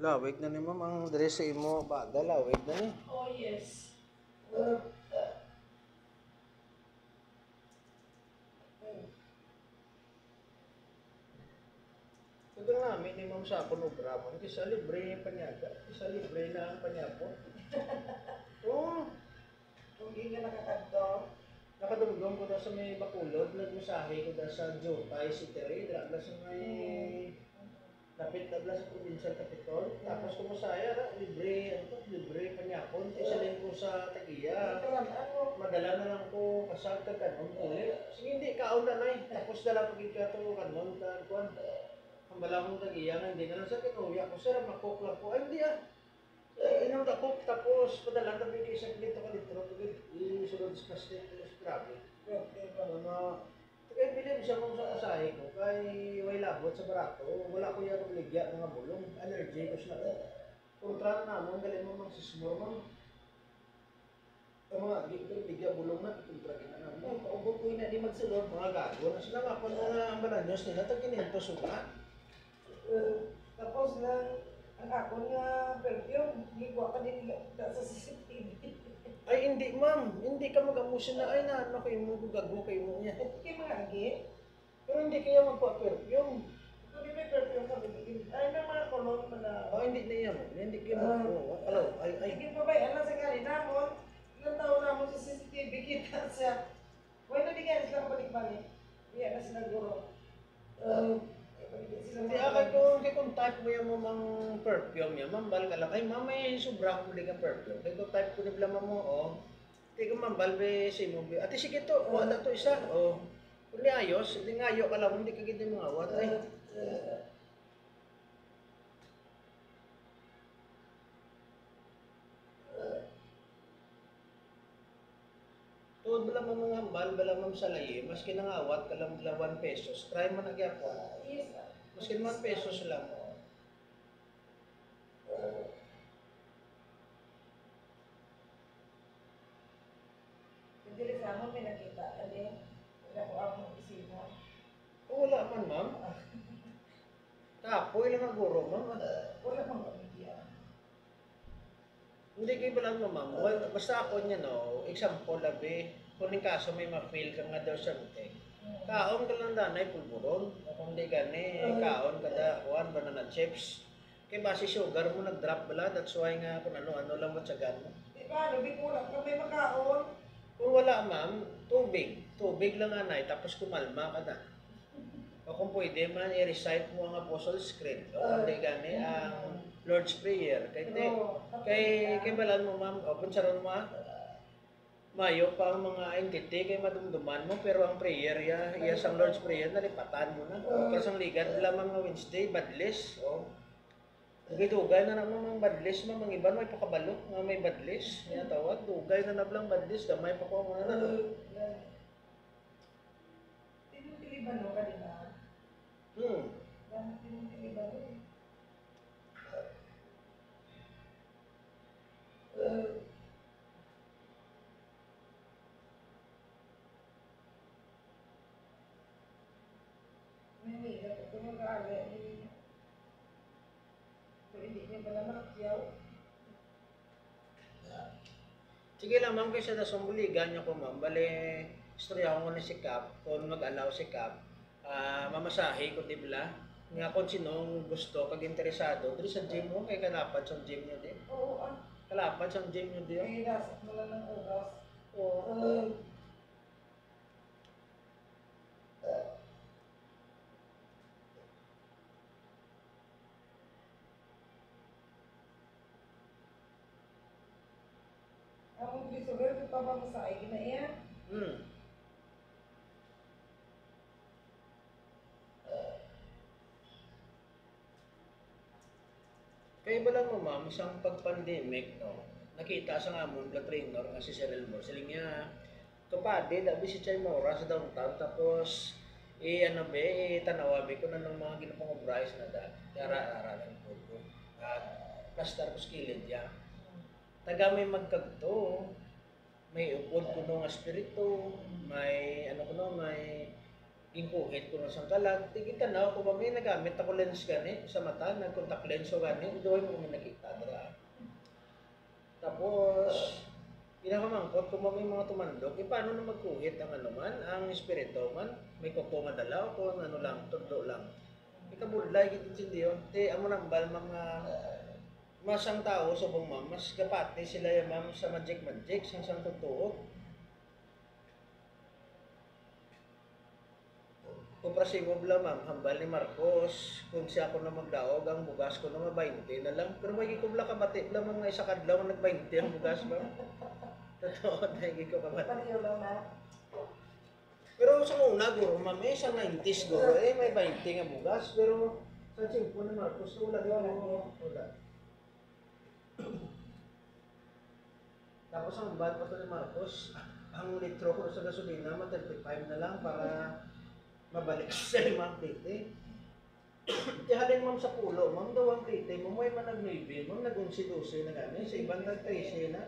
Lawig na ni ma'am ang dress sa imo baga lawig na ni. Oh, yes. Ito nga minimum sa pornograma isa libre yung panyaga, isa libre na ang panyapo. Oo. Kung hindi ka nakakadto, Nakadumdum ko na sa may Bacolod, nagmasahe ko na sa Jotay City, dala sa may lapit na sa provincial capital. Tapos kumasaya na, libre, libre panyapon. Isa din ko sa Tagiya. Madala na lang ko kasal ka kanon ulit. Sige, hindi, kaon na na. Tapos na lang pagiging ka ito kanon, kuwan. Ang balang mong Tagiya nga, hindi na lang sa kinuya ko. Sir, makok lang ko. Ay, hindi ah. Inang dakok, tapos padala na bigay sa dito ka dito. Isunod sa kastin, grabe. Kaya bilhin siya kung sa kasahe ko, kay way labot sa barato, wala ko yung ligya mga bulong, allergy ko sila. Kontra na naman, galing mo mga sismor mo. Ang mga ligya bulong na, kontra ka na naman. paugot ko na di magsulod. Mga gago na sila, kapag mga ambalanyos nila, tag-ininto suga. Tapos na, ang ako nga perfume, higwa ka din sa CCTV. Ay hindi ma'am, hindi ka mag-amusin na, ay na ano kayo mo, gago kayo mo niya. Hindi mga agi. Pero hindi kaya magpa-perfume. Kung di may perfume ka, bibigyan. Ay, may mga kolon mo na. Oh, hindi na yan, hindi kayo mag-amusin. Hello, ay. Sige pa ba, alam sa kani namon, ilang taon na mo sa CCTV, kita siya. Bueno, di kaya sila kabalik-balik. Iya na sila guro. Hindi kay kung type mo yung mamang perfume niya, mambal ka lang. Ay, ma'am, may sobra akong bili ka perfume. Kaya kung type ko na mo, oh. Hindi ko mambal, be, si mo, be. Ate, sige to, wala to isa, oh. Kung di ayos, hindi ngayo ka lang, hindi ka gindi mga awat, ay. Tuod ba lang mo mga hambal, bala ma'am sa layi, maski nangawat ka lang bila 1 pesos, try mo na gyapon. Yes. Maski 1 pesos lang, oh. Hindi sa amon may nakita. Ano wala ko ang opisina. Kung wala man, ma'am. Kapoy lang ang guro, ma'am. Wala mang pamilya. Hindi kayo ba lang ma'am? Well, basta ako niya, no, example, labi, kung yung kaso may ma-fail ka nga daw something, kaon ka lang danay pulburon, o kung di gani, kaon ka da, kuhan, banana chips. Kaya base sugar mo nag-drop bala, that's why nga kung ano lang matsagan mo. Di ba, lubi ko lang kami makaon. Kung wala ma'am, tubig lang anay, tapos kumalma ka na. O kung pwede man, i-recite mo ang Apostles' Creed, o kung di gani, ang Lord's Prayer. Kay balan mo ma'am, o punsaron mo mayo pa ang mga entity kay madumduman mo, pero ang prayer ya sang Lord's Prayer nalipatan mo na. Kasi ang ligad lamang nga Wednesday, badless, o. Dugay na naman ang badless mo, mga iban may pakabalo nga may badless. Yan tawag, dugay na nablang badless, gamay pa ko muna na. Tinutiliban mo ka din ba? Tinutiliban mo. May dapat ko mag-aaral. Pero hindi niya pala makakyaw. Sige lang ma'am, kaysa na sumbuligan niyo ko ma'am, bali, istorya ko na si Cap, kung mag-allow si Cap, mamasahe ko di bala, nga kung sinong gusto, kag interesado, dito sa gym mo, kay kalapad sa gym niyo din. Oo, Kalapad sa gym niyo din. may dasat mo lang ng oras. Oo. Ang bisover, ito pa ba mo sa akin na yan? Kaya ba lang mo ma'am, isang pag-pandemic, no, nakita sa nga mong blood trainer nga si Cyril Moore, sila nga, kapade, labi si Chay Mora sa downtown, tapos, ano be, tanawabi ko na ng mga ginapang Bryce na dati, ara-aralan po ko, at plaster ko skillet ya. Taga may magkagto, may upod ko nung espiritu, may, ano ko no, may gingkuhit ko na sang kalag, tigit tanaw ko ba may nagamit ako lens gani sa mata, nag-contact lens ko gani, doon mo kami nakita dira. Tapos, pinakamangkot kung may mga tumandok, paano na magkuhit ang ano man, ang espiritu man, may kuko nga dalaw ko, ano lang, todo lang. Ikabudlay, gitinsin yun, te, amo nambal mga masang tao sa bong ma'am, mas kapati sila yung ma'am sa magic, sang totoo. Kuprasibo bla ma'am, hambal ni Marcos, kung siya ko na magdaog, ang bugas ko na 20 na lang. Pero may gikubla kabati lang mga isa kadlaw nag-20 ang bugas ma'am. Totoo, dahil ko kabati. Paliyo lang na. Pero sa una, guro ma'am, sa 90s guro, may 20 nga bugas. Pero sa 5 ni Marcos, wala yun. Wala. Tapos ang bad pa to ni Marcos, ang litro ko sa gasolina, 35 na lang para mabalik sa 5 plite. Tihalin ma'am sa pulo, ma'am daw ang plite mo, may man nag-9, ma'am nag-11-12 na gani, sa ibang nag-13 na,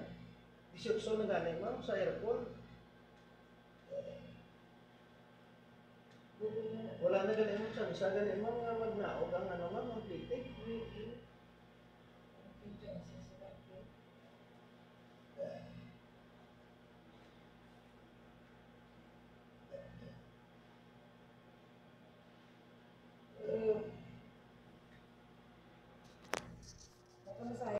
18 na gani ma'am sa aircon. Wala na gani ma'am, sa gani ma'am nga magnaog ang ano ma'am, ang plite.